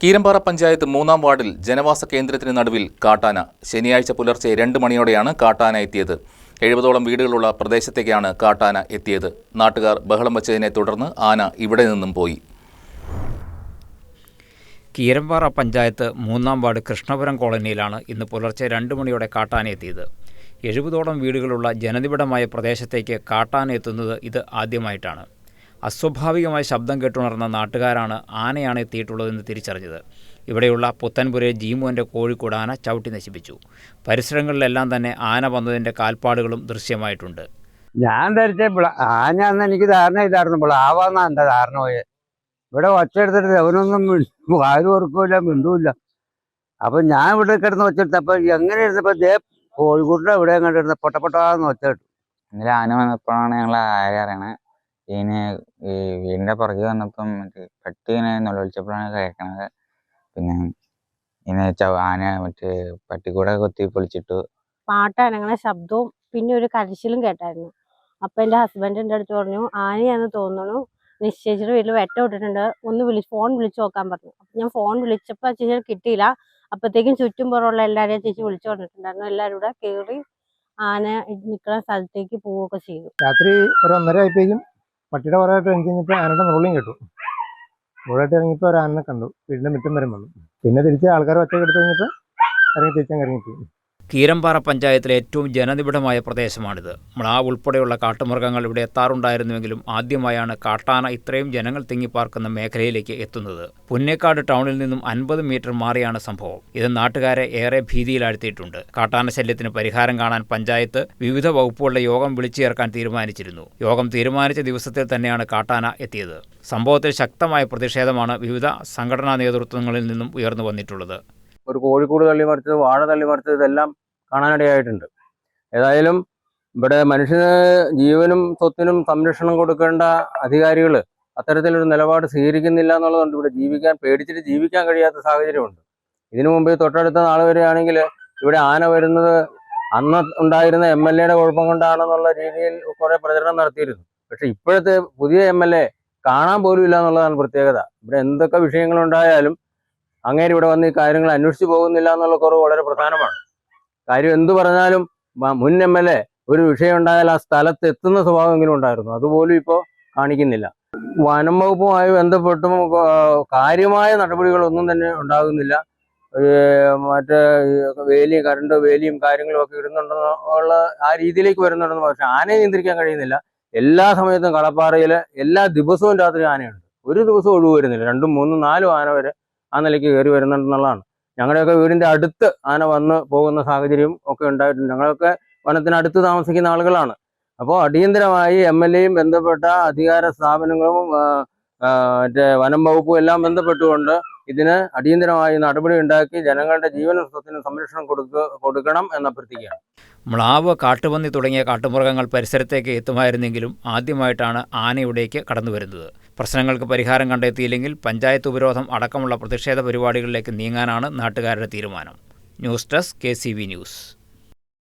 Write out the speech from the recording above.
കീരമ്പാറ പഞ്ചായത്ത് 3-ാം വാർഡിൽ ജനവാസ കേന്ദ്രത്തിന് നടുവിൽ കാട്ടാന. ശനിയാഴ്ച പുലർച്ചെ 2 മണിയോടെയാണ് കാട്ടാന എത്തിയത്. 70ഓളം വീടുകളുള്ള പ്രദേശത്തേക്കാണ് കാട്ടാന എത്തിയത്. നാട്ടുകാർ ബഹളം വച്ചതിനെ തുടർന്ന് ആന ഇവിടെ നിന്നും പോയി. കീരമ്പാറ പഞ്ചായത്ത് 3-ാം വാർഡ് കൃഷ്ണപുരം കോളനിയിലാണ് ഇന്ന് പുലർച്ചെ 2 മണിയോടെ കാട്ടാന എത്തിയത്. 70ഓളം വീടുകളുള്ള ജനനിബിഡമായ പ്രദേശത്തേക്ക് കാട്ടാന എത്തുന്നത് ഇത് ആദ്യമായിട്ടാണ്. അസ്വാഭാവികമായ ശബ്ദം കേട്ടുണർന്ന നാട്ടുകാരാണ് ആനയാണ് എത്തിയിട്ടുള്ളതെന്ന് തിരിച്ചറിഞ്ഞത്. ഇവിടെയുള്ള പുത്തൻപുര ജീമോൻ്റെ കോഴിക്കോട് ആന ചവിട്ടി നശിപ്പിച്ചു. പരിസരങ്ങളിലെല്ലാം തന്നെ ആന വന്നതിൻ്റെ കാൽപ്പാടുകളും ദൃശ്യമായിട്ടുണ്ട്. ഞാൻ ധരിച്ച ആനയാണെന്ന് എനിക്ക് ധാരണ ഇതായിരുന്നു. ആവാന്നാ എൻ്റെ ധാരണ പോയത്. ഇവിടെ ഒച്ചെടുത്തിട്ട് അവനൊന്നും വായു ഓർക്കൂല, മിണ്ടൂല്ല. അപ്പം ഞാൻ ഇവിടെ കിടന്ന് ഒച്ചെടുത്തപ്പോൾ എങ്ങനെ ഇരുന്നപ്പോൾ ദേ കോഴിക്കോട്ടിൻ്റെ ഇവിടെ എങ്ങനെ ഇരുന്ന പൊട്ടപ്പൊട്ടാന്ന് ഒച്ചെട്ടു. ഇന്നലെ ആന വന്നപ്പോഴാണ് ഞങ്ങൾ അറിയണേ. ഇതിന് ഈ വീടിൻ്റെ പുറകെ വന്നപ്പം പട്ടി ഇങ്ങനെ നിലവിളിച്ചപ്പോഴാണ് കേൾക്കണത്. പിന്നെ ഇങ്ങനെ ആന പട്ടിക്കൂടെ കൊത്തി പൊളിച്ചിട്ടു. പാട്ടനങ്ങനെ ശബ്ദവും പിന്നെ ഒരു കരച്ചിലും കേട്ടായിരുന്നു. അപ്പം എൻ്റെ ഹസ്ബൻഡ് എൻ്റെ അടുത്ത് പറഞ്ഞു, ആനയാണെന്ന് തോന്നുന്നു, നിശ്ചയിച്ചിട്ട് വീട്ടിൽ വെട്ട ഇട്ടിട്ടുണ്ട്, ഒന്ന് ഫോൺ വിളിച്ചു നോക്കാൻ പറഞ്ഞു. അപ്പം ഞാൻ ഫോൺ വിളിച്ചപ്പോൾ ചേച്ചി കിട്ടിയില്ല. അപ്പോഴത്തേക്കും ചുറ്റും പുറമുള്ള എല്ലാവരെയും ചേച്ചി വിളിച്ചു പറഞ്ഞിട്ടുണ്ടായിരുന്നു. എല്ലാവരും കൂടെ കയറി ആന നിൽക്കുന്ന സ്ഥലത്തേക്ക് പോവുകയൊക്കെ ചെയ്തു. രാത്രി 1:30 ആയപ്പോഴേക്കും പട്ടിയുടെ പുറമായിട്ട് ഇറങ്ങി കഴിഞ്ഞപ്പോൾ ആനയുടെ നുള്ളിയും കേട്ടു. പുറമായിട്ട് ഇറങ്ങിയപ്പോൾ ഒരു ആനനെ കണ്ടു. വീടിൻ്റെ മുറ്റം വരെ വന്നു. പിന്നെ തിരിച്ച് ആൾക്കാർ ഒറ്റ എടുത്തു കഴിഞ്ഞപ്പോൾ ഇറങ്ങിപ്പോയി. കീരമ്പാറ പഞ്ചായത്തിലെ ഏറ്റവും ജനനിബിഡമായ പ്രദേശമാണിത്. മ്ലാവ് ഉൾപ്പെടെയുള്ള കാട്ടുമൃഗങ്ങൾ ഇവിടെ എത്താറുണ്ടായിരുന്നുവെങ്കിലും ആദ്യമായാണ് കാട്ടാന ഇത്രയും ജനങ്ങൾ തിങ്ങിപ്പാർക്കുന്ന മേഖലയിലേക്ക് എത്തുന്നത്. പുന്നേക്കാട് ടൗണിൽ നിന്നും 50 മീറ്റർ മാറിയാണ് സംഭവം. ഇത് നാട്ടുകാരെ ഏറെ ഭീതിയിലാഴ്ത്തിയിട്ടുണ്ട്. കാട്ടാന ശല്യത്തിന് പരിഹാരം കാണാൻ പഞ്ചായത്ത് വിവിധ വകുപ്പുകളുടെ യോഗം വിളിച്ചു ചേർക്കാൻ തീരുമാനിച്ചിരുന്നു. യോഗം തീരുമാനിച്ച ദിവസത്തിൽ തന്നെയാണ് കാട്ടാന എത്തിയത്. സംഭവത്തിൽ ശക്തമായ പ്രതിഷേധമാണ് വിവിധ സംഘടനാ നേതൃത്വങ്ങളിൽ നിന്നും ഉയർന്നു വന്നിട്ടുള്ളത്. ഒരു കോഴിക്കോട് തള്ളിമറിച്ചത്, വാഴ തള്ളിമറിച്ചത്, ഇതെല്ലാം കാണാനിടയായിട്ടുണ്ട്. ഏതായാലും ഇവിടെ മനുഷ്യന് ജീവനും സ്വത്തിനും സംരക്ഷണം കൊടുക്കേണ്ട അധികാരികൾ അത്തരത്തിലൊരു നിലപാട് സ്വീകരിക്കുന്നില്ല എന്നുള്ളതുകൊണ്ട് ഇവിടെ പേടിച്ചിട്ട് ജീവിക്കാൻ കഴിയാത്ത സാഹചര്യമുണ്ട്. ഇതിനു മുമ്പ് തൊട്ടടുത്ത നാൾ വരെയാണെങ്കിൽ ഇവിടെ ആന വരുന്നത് അന്ന് ഉണ്ടായിരുന്ന MLA കുഴപ്പം കൊണ്ടാണെന്നുള്ള രീതിയിൽ കുറെ പ്രചരണം നടത്തിയിരുന്നു. പക്ഷെ ഇപ്പോഴത്തെ പുതിയ MLA കാണാൻ പോലും ഇല്ല എന്നുള്ളതാണ് പ്രത്യേകത. ഇവിടെ എന്തൊക്കെ വിഷയങ്ങളുണ്ടായാലും അങ്ങേര് ഇവിടെ വന്ന് ഈ കാര്യങ്ങൾ അന്വേഷിച്ച് പോകുന്നില്ല എന്നുള്ള കുറവ് വളരെ പ്രധാനമാണ്. കാര്യം എന്തു പറഞ്ഞാലും മുൻ MLA ഒരു വിഷയം ഉണ്ടായാൽ ആ സ്ഥലത്ത് എത്തുന്ന സ്വഭാവമെങ്കിലും ഉണ്ടായിരുന്നു. അതുപോലും ഇപ്പോൾ കാണിക്കുന്നില്ല. വനം വകുപ്പുമായി ബന്ധപ്പെട്ടും കാര്യമായ നടപടികളൊന്നും തന്നെ ഉണ്ടാകുന്നില്ല. മറ്റേ കറണ്ട് വേലിയും കാര്യങ്ങളും ഒക്കെ ഇടുന്നുണ്ടെന്നുള്ള ആ രീതിയിലേക്ക് വരുന്നുണ്ടെന്ന്. പക്ഷെ ആനയെ നിയന്ത്രിക്കാൻ കഴിയുന്നില്ല. എല്ലാ സമയത്തും കളപ്പാറയിൽ എല്ലാ ദിവസവും രാത്രി ആനയുണ്ട്. ഒരു ദിവസം ഒഴിവ് വരുന്നില്ല. 2, 3, 4 ആന വരെ ആ നിലയ്ക്ക് കയറി വരുന്നുണ്ടെന്നുള്ളതാണ്. ഞങ്ങളുടെയൊക്കെ വീടിൻ്റെ അടുത്ത് ആന വന്ന് പോകുന്ന സാഹചര്യം ഒക്കെ ഉണ്ടായിട്ടുണ്ട്. ഞങ്ങളൊക്കെ വനത്തിനടുത്ത് താമസിക്കുന്ന ആളുകളാണ്. അപ്പോൾ അടിയന്തരമായി MLAയും ബന്ധപ്പെട്ട അധികാര സ്ഥാപനങ്ങളും വനം വകുപ്പും എല്ലാം ബന്ധപ്പെട്ടുകൊണ്ട് ഇതിന് അടിയന്തരമായി നടപടി ഉണ്ടാക്കി ജനങ്ങളുടെ ജീവനും സ്വത്തിനും സംരക്ഷണം കൊടുക്കണം എന്ന് അഭ്യർത്ഥിക്കുകയാണ്. മ്ലാവ്, കാട്ടുപന്നി തുടങ്ങിയ കാട്ടുമൃഗങ്ങൾ പരിസരത്തേക്ക് എത്തുമായിരുന്നെങ്കിലും ആദ്യമായിട്ടാണ് ആനയിവിടേക്ക് കടന്നുവരുന്നത്. പ്രശ്നങ്ങൾക്ക് പരിഹാരം കണ്ടെത്തിയില്ലെങ്കിൽ പഞ്ചായത്ത് ഉപരോധം അടക്കമുള്ള പ്രതിഷേധ പരിപാടികളിലേക്ക് നീങ്ങാനാണ് നാട്ടുകാരുടെ തീരുമാനം. News desk KCV news.